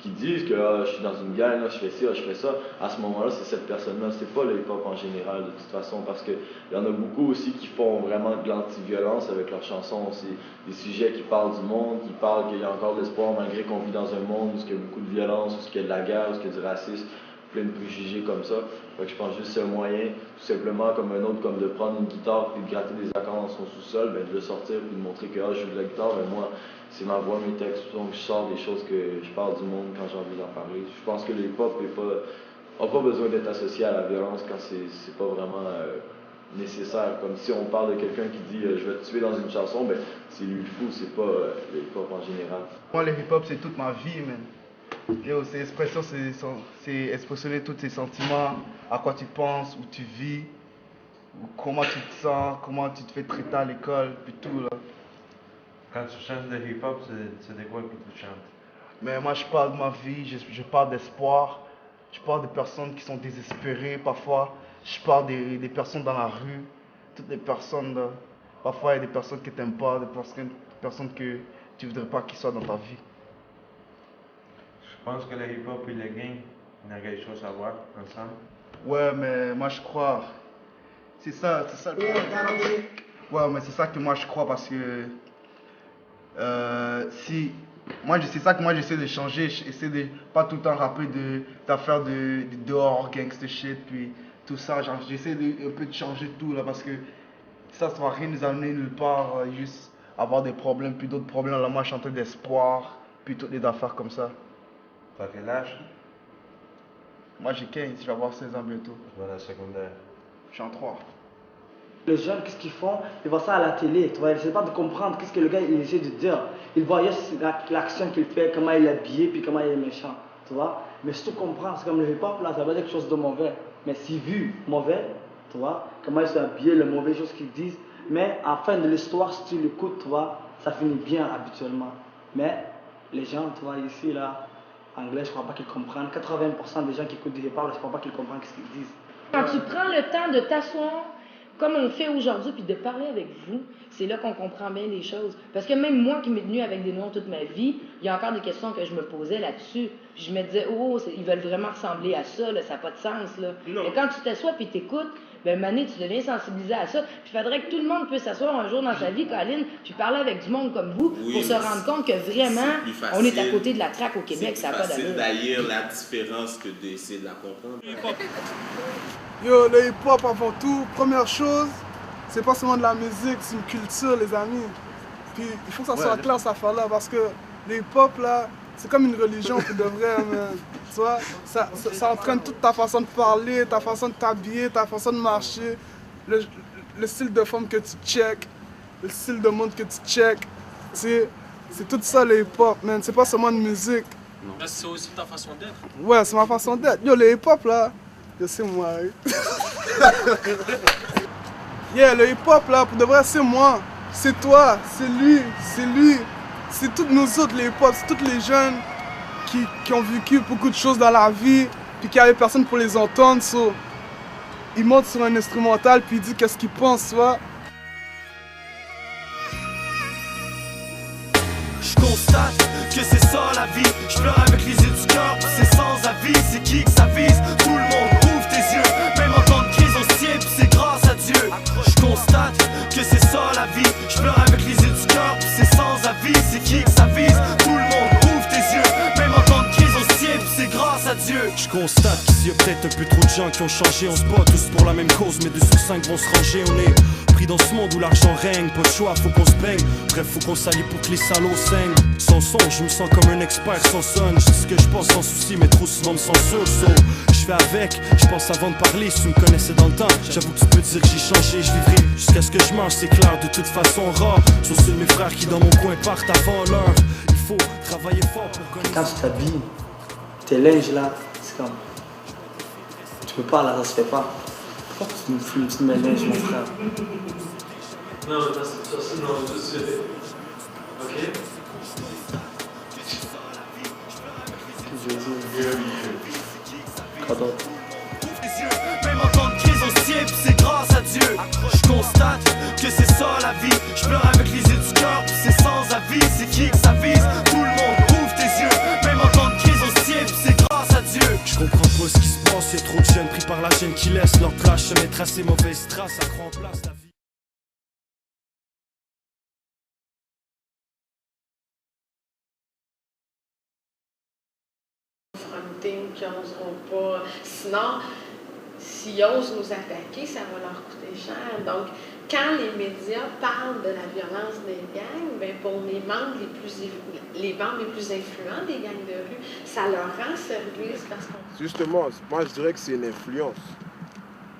qui disent que ah, je suis dans une gang, je fais ci, je fais ça, à ce moment-là, c'est cette personne-là, c'est pas le hip-hop en général de toute façon, parce qu'il y en a beaucoup aussi qui font vraiment de l'anti-violence avec leurs chansons. C'est des sujets qui parlent du monde, qui parlent qu'il y a encore de l'espoir malgré qu'on vit dans un monde où il y a beaucoup de violence, où il y a de la guerre, où il y a du racisme, plein de préjugés comme ça. Fait que je pense juste que c'est un moyen, tout simplement comme un autre, comme de prendre une guitare puis de gratter des accords dans son sous-sol, ben, de le sortir puis de montrer que ah, je joue de la guitare, ben moi, c'est ma voix, mes textes, donc je sors des choses que je parle du monde quand j'ai envie d'en parler. Je pense que le hip-hop n'a pas besoin d'être associé à la violence quand c'est pas vraiment nécessaire. Comme si on parle de quelqu'un qui dit je vais te tuer dans une chanson, ben c'est lui le fou, c'est pas le hip-hop en général. Moi, le hip-hop, c'est toute ma vie, man. C'est expression, c'est expressionner tous tes sentiments, à quoi tu penses, où tu vis, comment tu te sens, comment tu te fais traiter à l'école, puis tout là. Quand tu chantes de hip-hop, c'est de quoi que tu chantes? Mais moi, je parle de ma vie, je parle d'espoir, je parle de personnes qui sont désespérées parfois, je parle des personnes dans la rue, toutes les personnes là. Parfois, il y a des personnes que tu n'aimes pas, des personnes que tu ne voudrais pas qu'ils soient dans ta vie. Je pense que le hip-hop et le gang, il y a quelque chose à voir ensemble. Ouais, mais moi je crois. C'est ça le problème. Ouais, mais c'est ça que moi je crois parce que c'est ça que moi j'essaie de changer. J'essaie de pas tout le temps rapper d'affaires de dehors, gangster shit, puis tout ça. J'essaie un peu de changer tout là parce que ça va rien nous amener nulle part. Juste avoir des problèmes, puis d'autres problèmes. Là, moi je chantais d'espoir, puis toutes les affaires comme ça. T'as quel âge? Moi j'ai 15, je vais avoir 16 ans bientôt. Je vais à la secondaire. Je suis en 3. Les jeunes, qu'est-ce qu'ils font? Ils voient ça à la télé, tu vois, ils essaient pas de comprendre qu'est-ce que le gars il essaie de dire. Ils voient juste l'action qu'il fait, comment il est habillé, puis comment il est méchant, tu vois. Mais si tu comprends, c'est comme le hip-hop là, ça veut dire quelque chose de mauvais. Mais si vu mauvais, tu vois, comment ils sont habillés, les mauvaises choses qu'ils disent. Mais à la fin de l'histoire, si tu l'écoutes, tu vois, ça finit bien habituellement. Mais les gens, tu vois, ici là, anglais, je crois pas qu'ils comprennent. 80% des gens qui écoutent du hip-hop, je crois pas qu'ils comprennent ce qu'ils disent. Quand tu prends le temps de t'asseoir, comme on fait aujourd'hui, puis de parler avec vous, c'est là qu'on comprend bien les choses. Parce que même moi qui m'ai tenue avec des noirs toute ma vie, il y a encore des questions que je me posais là-dessus. Puis je me disais, oh, ils veulent vraiment ressembler à ça, là, ça n'a pas de sens. Là. Et quand tu t'assois puis t'écoutes, ben Mané, tu deviens sensibilisé à ça. Puis il faudrait que tout le monde puisse s'asseoir un jour dans sa vie, Colin, puis parler avec du monde comme vous, pour se rendre compte que vraiment, on est à côté de la traque au Québec, ça n'a pas d'allure. C'est d'ailleurs la différence que d'essayer de la comprendre. Yo, le hip-hop avant tout, première chose, c'est pas seulement de la musique, c'est une culture, les amis. Puis il faut que ça soit clair, cette affaire-là, parce que le hip-hop, là, c'est comme une religion pour de vrai, man. Tu vois, ça entraîne toute ta façon de parler, ta façon de t'habiller, ta façon de marcher, le style de femme que tu check, le style de monde que tu check. C'est tout ça, le hip-hop, man. C'est pas seulement une musique. C'est aussi ta façon d'être. Ouais, c'est ma façon d'être. Yo, le hip-hop, là, c'est moi. Yeah, le hip-hop là, pour de vrai, c'est moi, c'est toi, c'est lui, c'est tous nous autres, les hip-hop, c'est tous les jeunes qui ont vécu beaucoup de choses dans la vie, puis qui n'avaient personne pour les entendre, so, ils montent sur un instrumental, puis ils disent qu'est-ce qu'ils pensent, tu vois. Je constate que c'est ça la vie, je pleure avec les yeux du cœur, c'est sans avis, c'est qui que ça vise, tout le monde ouvre tes yeux, même en temps de crise on se tient, puis c'est grâce à Dieu. Je constate que c'est ça la vie, je pleure avec les yeux du cœur, c'est sans avis, c'est qui que ça vise, tout le monde ouvre tes yeux, même en temps de crise on se tient, puis c'est grâce à Dieu. Je constate qu'il y a peut-être un peu trop de gens qui ont changé, on se bat tous pour la même cause, mais 2 sur 5 vont se ranger, on est pris dans ce monde où l'argent règne, pas de choix, faut qu'on se baigne, bref faut qu'on s'allie pour que les salauds saignent. Sans son, je me sens comme un expert sans son, je dis ce que je pense sans souci, mais trop souvent me censure, so je fais avec, je pense avant de parler, si tu me connaissais dans le temps, j'avoue que tu peux dire que j'ai changé, je vivrai jusqu'à ce que je mange, c'est clair, de toute façon rare, sont ceux de mes frères qui dans mon coin partent avant l'heure, il faut travailler fort pour connaître. Quand tu t'habilles, tes linges là, c'est comme, tu peux pas là, ça se fait pas. Pourquoi tu me fumes, tu me mets linge, mon frère? Non, mais c'est non, ok? Quoi d'autre? Même en temps de crise on se tient, puis c'est grâce à Dieu. Je constate que c'est ça la vie, je pleure avec les yeux du cœur, puis c'est sans avis, c'est qui que ça vise, tout le monde ouvre tes yeux. Même en temps de crise on se leur place, se mettre à ces mauvaises traces, à grand place la vie. Qui n'oseront pas. Sinon, s'ils osent nous attaquer, ça va leur coûter cher. Donc, quand les médias parlent de la violence des gangs, bien, pour les membres les plus influents des gangs de rue, ça leur rend service parce qu'on... Justement, moi je dirais que c'est une influence.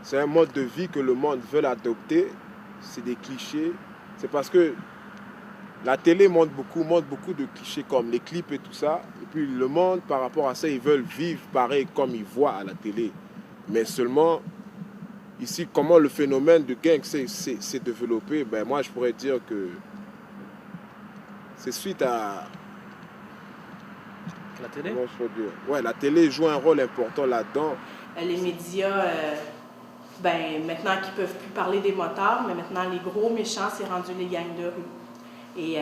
C'est un mode de vie que le monde veut adopter. C'est des clichés. C'est parce que la télé montre beaucoup de clichés comme les clips et tout ça. Et puis le monde, par rapport à ça, ils veulent vivre pareil comme ils voient à la télé. Mais seulement, ici, comment le phénomène de gang s'est développé, ben moi je pourrais dire que c'est suite à... La télé? Comment je peux dire? Ouais, la télé joue un rôle important là-dedans. Les médias, ben, maintenant qu'ils ne peuvent plus parler des motards, mais maintenant les gros méchants, c'est rendu les gangs de rue. Et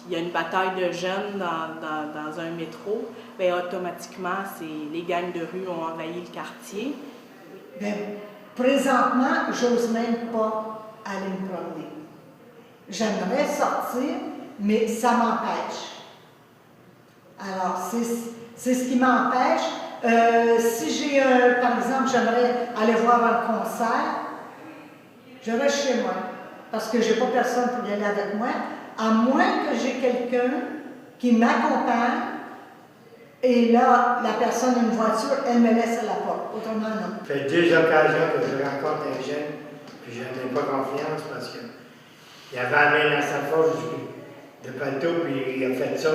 il y a une bataille de jeunes dans un métro, bien, automatiquement, les gangs de rue ont envahi le quartier. Bien, présentement, j'ose même pas aller me promener. J'aimerais sortir, mais ça m'empêche. Alors, c'est ce qui m'empêche. Si par exemple, j'aimerais aller voir un concert, je reste chez moi. Parce que je n'ai pas personne pour y aller avec moi, à moins que j'ai quelqu'un qui m'accompagne, et là, la personne a une voiture, elle me laisse à la porte. Autrement, non. Ça fait 2 occasions que je rencontre un jeune, puis je n'ai pas confiance parce qu'il avait amené à sa force de bateau, puis il a fait ça,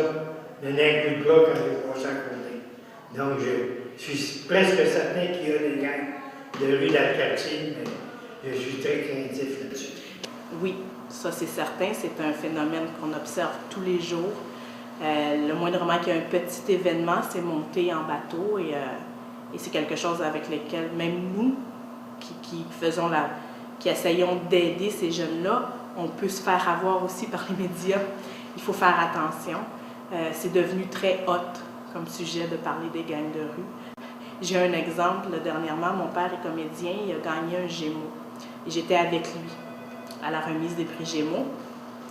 donné un coup de bras quand j'ai passé à côté. Donc, je suis presque certain qu'il y a des gangs de rue dans le quartier, mais je suis très craintif là-dessus. Oui, ça c'est certain, c'est un phénomène qu'on observe tous les jours. Le moindrement qu'il y a un petit événement, c'est monter en bateau et c'est quelque chose avec lequel même nous, qui essayons d'aider ces jeunes-là, on peut se faire avoir aussi par les médias. Il faut faire attention. C'est devenu très hot comme sujet de parler des gangs de rue. J'ai un exemple, dernièrement, mon père est comédien, il a gagné un Gémeaux. Et j'étais avec lui à la remise des prix Gémeaux.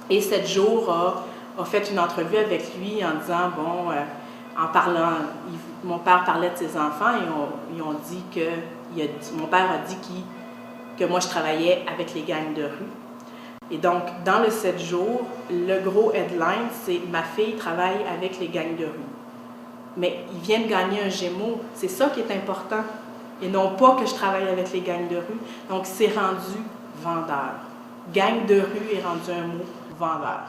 Et 7 jours a fait une entrevue avec lui en disant, bon, en parlant, mon père parlait de ses enfants et ils ont dit que, mon père a dit que moi je travaillais avec les gangs de rue. Et donc, dans le 7 jours, le gros headline, c'est « Ma fille travaille avec les gangs de rue ». Mais il vient de gagner un Gémeaux, c'est ça qui est important. Et non pas que je travaille avec les gangs de rue. Donc, c'est rendu vendeur. Gang de rue est rendu un mot vendeur.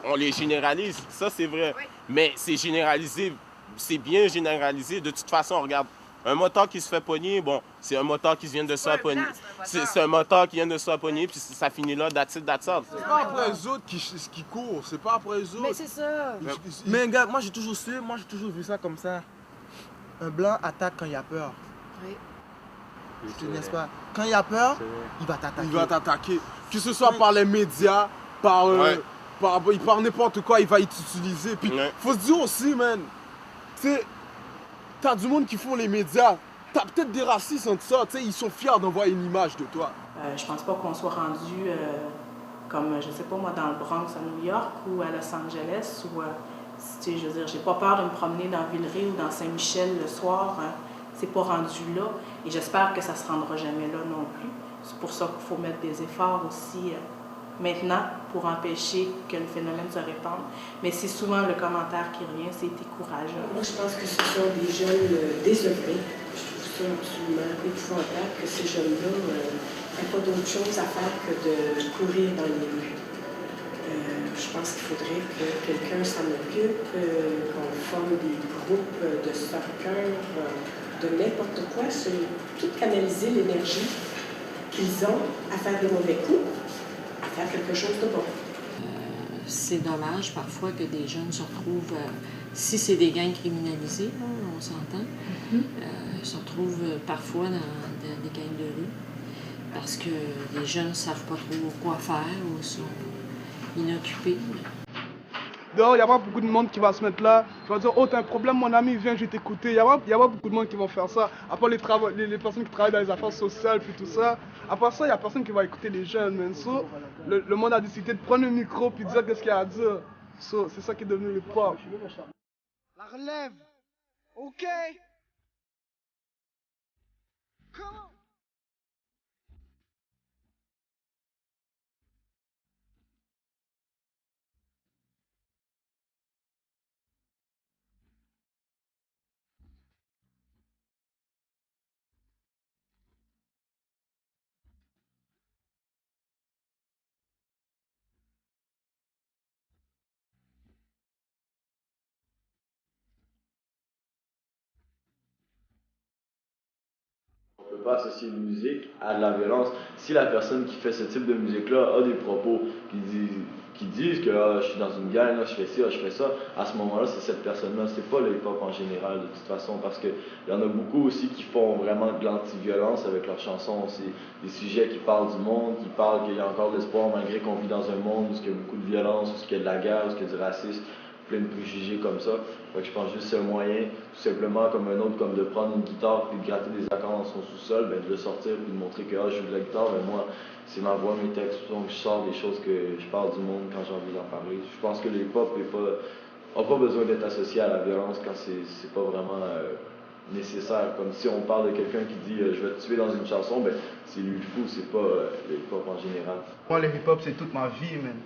On les généralise, ça c'est vrai. Oui. Mais c'est généralisé, c'est bien généralisé. De toute façon, regarde, un motard qui se fait pogner, bon, c'est un motard qui vient de se faire pogner. C'est un motard qui vient de se faire pogner, puis ça finit là, that's it. C'est pas après les autres qui courent, c'est pas après les autres. Mais c'est ça. Mais gars, moi j'ai toujours vu ça comme ça. Un blanc attaque quand il a peur. Oui. N'est-ce pas? Quand il a peur, il va t'attaquer. Il va t'attaquer. Que ce soit par les médias, par n'importe quoi, il va t'utiliser. Puis faut se dire aussi, man, tu sais, t'as du monde qui font les médias. T'as peut-être des racistes en tout ça, tu sais, ils sont fiers d'envoyer une image de toi. Je pense pas qu'on soit rendu comme, je sais pas moi, dans le Bronx à New York ou à Los Angeles ou, tu sais, je veux dire, j'ai pas peur de me promener dans Villeray ou dans Saint-Michel le soir. Hein. C'est pas rendu là et j'espère que ça se rendra jamais là non plus. C'est pour ça qu'il faut mettre des efforts aussi maintenant pour empêcher que le phénomène se répande. Mais c'est souvent le commentaire qui revient, c'est courageux. Moi, je pense que ce sont des jeunes désœuvrés. Je trouve ça absolument épouvantable que ces jeunes-là n'aient pas d'autre chose à faire que de courir dans les rues. Je pense qu'il faudrait que quelqu'un s'en occupe, qu'on forme des groupes de soccer, de n'importe quoi, sur tout canaliser l'énergie qu'ils ont à faire des mauvais coups, à faire quelque chose de bon. C'est dommage parfois que des jeunes se retrouvent, si c'est des gangs criminalisés, là, on s'entend, se retrouvent parfois dans des gangs de rue parce que les jeunes ne savent pas trop quoi faire ou sont inoccupés. dehors, il n'y a pas beaucoup de monde qui va se mettre là. Tu vas dire, oh, t'as un problème, mon ami, viens, je vais t'écouter. Il n'y a pas beaucoup de monde qui vont faire ça. À part les personnes qui travaillent dans les affaires sociales, puis tout ça. À part ça, il n'y a personne qui va écouter les jeunes, man. So, le monde a décidé de prendre le micro puis dire qu'est-ce qu'il y a à dire. So, c'est ça qui est devenu le pop. La relève, ok? Comment? On ne peut pas associer une musique à de la violence. Si la personne qui fait ce type de musique-là a des propos qui disent que je suis dans une gang, je fais ci, je fais ça, à ce moment-là, c'est cette personne-là, c'est pas le hip-hop en général de toute façon, parce qu'il y en a beaucoup aussi qui font vraiment de l'anti-violence avec leurs chansons. C'est des sujets qui parlent du monde, qui parlent qu'il y a encore de l'espoir malgré qu'on vit dans un monde où il y a beaucoup de violence, où il y a de la guerre, où il y a du racisme, plein de préjugés comme ça. Fait que je pense juste que c'est un moyen, tout simplement comme un autre, comme de prendre une guitare puis de gratter des accords dans son sous-sol, ben de le sortir puis de montrer que je joue de la guitare, ben moi, c'est ma voix, mes textes, donc je sors des choses que je parle du monde quand j'ai envie d'en parler. Je pense que le hip-hop n'a pas besoin d'être associé à la violence quand c'est pas vraiment nécessaire. Comme si on parle de quelqu'un qui dit je vais te tuer dans une chanson, ben c'est lui le fou, c'est pas le hip-hop en général. Moi, le hip-hop, c'est toute ma vie, man.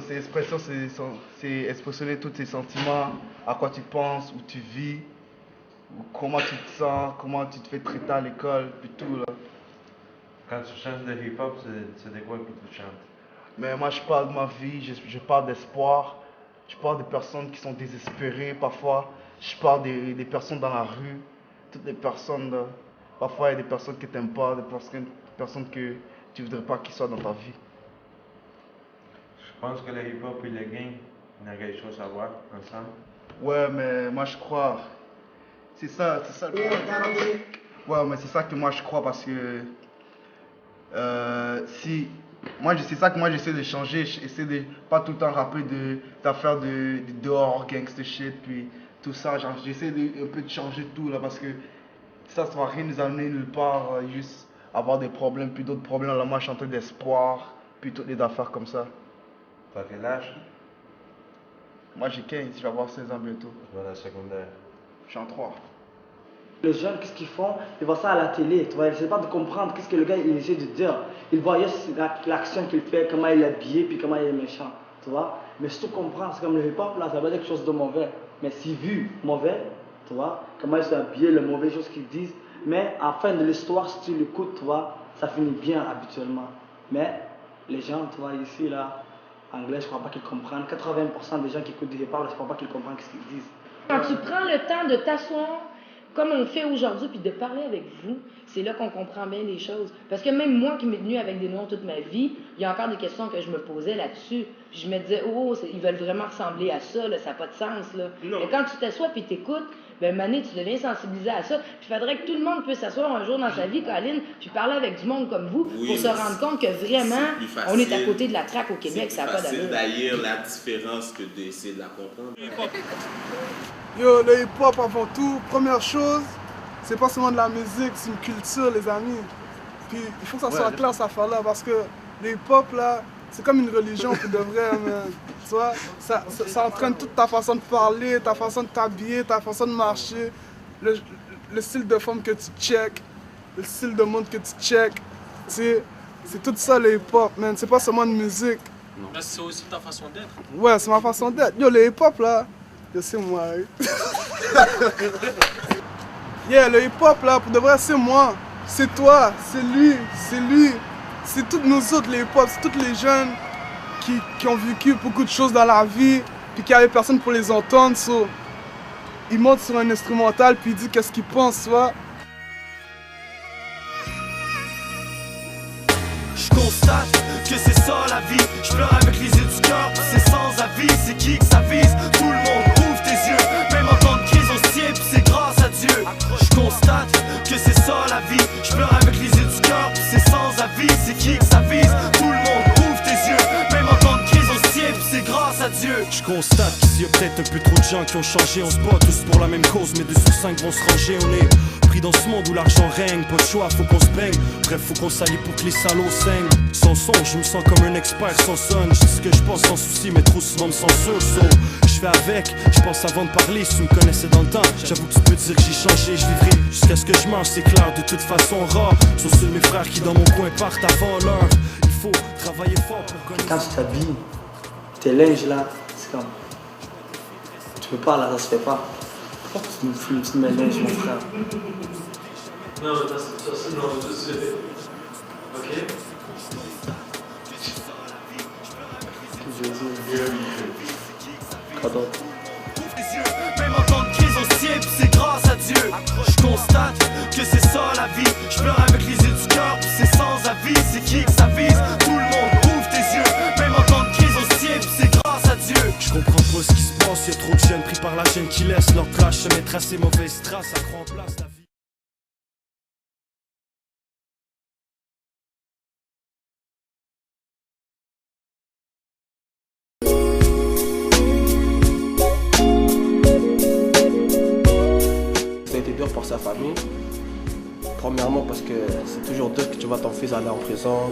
C'est expression, c'est expressionner tous tes sentiments, à quoi tu penses, où tu vis, comment tu te sens, comment tu te fais traiter à l'école, puis tout là. Quand tu chantes de hip-hop, c'est de quoi que tu chantes? Mais moi, je parle de ma vie, je parle d'espoir, je parle des personnes qui sont désespérées parfois, je parle des personnes dans la rue, toutes les personnes là. Parfois, il y a des personnes que tu n'aimes pas, des personnes que tu ne voudrais pas qu'ils soient dans ta vie. Je pense que le hip-hop et le gang, il y a quelque chose à voir ensemble. Ouais, mais moi je crois. C'est ça le problème. Ouais, mais c'est ça que moi je crois parce que. C'est ça que moi j'essaie de changer. J'essaie de pas tout le temps rapper d'affaires de dehors, gangster shit, puis tout ça. J'essaie un peu de changer tout là parce que ça va rien nous amener nulle part. Juste avoir des problèmes, puis d'autres problèmes. Là, moi je suis en train d'espoir, puis toutes les affaires comme ça. T'as quel âge? Moi j'ai 15, je vais avoir 16 ans bientôt. Tu vas à la secondaire? Je suis en 3. Les jeunes, qu'est-ce qu'ils font? Ils voient ça à la télé, tu vois, ils essaient pas de comprendre qu'est-ce que le gars il essaie de dire. Ils voient juste l'action qu'il fait, comment il est habillé, puis comment il est méchant, tu vois. Mais si tu comprends, c'est comme le hip-hop là, ça veut dire quelque chose de mauvais. Mais si vu mauvais, tu vois, comment ils sont habillés, les mauvaises choses qu'ils disent. Mais à la fin de l'histoire, si tu l'écoutes, tu vois, ça finit bien habituellement. Mais les gens, tu vois, ici là, anglais, je crois pas qu'ils comprennent. 80% des gens qui écoutent du hip-hop, je crois pas qu'ils comprennent ce qu'ils disent. Quand tu prends le temps de t'asseoir, comme on fait aujourd'hui, puis de parler avec vous, c'est là qu'on comprend bien les choses. Parce que même moi qui m'ai tenue avec des noirs toute ma vie, il y a encore des questions que je me posais là-dessus. Puis je me disais, ils veulent vraiment ressembler à ça, là, ça n'a pas de sens. Là. Mais quand tu t'assois puis t'écoutes, ben Mané, tu deviens sensibilisé à ça. Puis il faudrait que tout le monde puisse s'asseour un jour dans sa vie, Colin, puis parler avec du monde comme vous, pour se rendre compte que vraiment, on est à côté de la traque au Québec, ça n'a pas d'allure. C'est d'ailleurs la différence que d'essayer de la comprendre. Yo, le hip-hop avant tout, première chose, c'est pas seulement de la musique, c'est une culture, les amis. Puis il faut que ça soit clair, cette affaire-là, parce que le hip-hop, là, c'est comme une religion pour de vrai, man. Tu vois, ça entraîne toute ta façon de parler, ta façon de t'habiller, ta façon de marcher, le style de femme que tu check, le style de monde que tu check. C'est tout ça le hip-hop, man. C'est pas seulement une musique. Non. C'est aussi ta façon d'être. Ouais, c'est ma façon d'être. Yo, le hip-hop, là, c'est moi. Yeah, le hip-hop, là, pour de vrai, c'est moi. C'est toi, c'est lui, c'est tous nous autres, les hip-hop, c'est tous les jeunes qui ont vécu beaucoup de choses dans la vie, puis qui n'avaient personne pour les entendre. So, ils montent sur un instrumental, puis ils disent qu'est-ce qu'ils pensent, tu vois. Je constate que c'est ça la vie. Je pleure avec les yeux du cœur, c'est sans avis. C'est qui que ça vise? Tout le monde ouvre tes yeux. Même en temps de crise on se tient, puis c'est grâce à Dieu. Je constate que c'est ça la vie. Je pleure avec les yeux du cœur, c'est sans avis. C'est qui que ça vise? Tout le monde ouvre tes yeux. Même en temps de crise on se tient, puis c'est grâce à Dieu. Je constate qu'ici y a peut-être un peu trop de gens qui ont changé. On se bat tous pour la même cause, mais 2 sur 5 vont se ranger. On est pris dans ce monde où l'argent règne, pas de choix, faut qu'on se baigne. Bref, faut qu'on s'allie pour que les salauds saignent. Sans son, je me sens comme un expert sans sonne. Je dis ce que je pense sans souci, mais trop souvent me censure. Je fais avec, je pense avant de parler. Si tu me connaissais dans le temps, j'avoue que tu peux dire que j'ai changé. Je vivrai jusqu'à ce que je mange, c'est clair, de toute façon rare. Sont ceux de mes frères qui dans mon coin partent avant l'heure. Il faut travailler fort pour connaître. Quand tu t'habilles, tes linges là, c'est comme. Tu peux pas là, ça se fait pas. Tu me mets le linge, mon frère. Non, mais ça c'est non, c'est. Ok. Quoi d'autre? Même en temps de crise on s'y est, pis c'est grâce à Dieu. Je constate que c'est ça la vie. Je pleure avec les yeux du cœur, pis c'est sans avis. C'est qui que ça vise? Tout le monde ouvre tes yeux. Même en temps de crise on s'y est, pis c'est grâce à Dieu. Je comprends pas ce qui se passe, y'a trop de jeunes pris par la gêne qui laissent leur trash se mettre à ces mauvaises traces, à croire en place la vie. Ça a été dur pour sa famille. Premièrement parce que c'est toujours dur que tu vois ton fils aller en prison.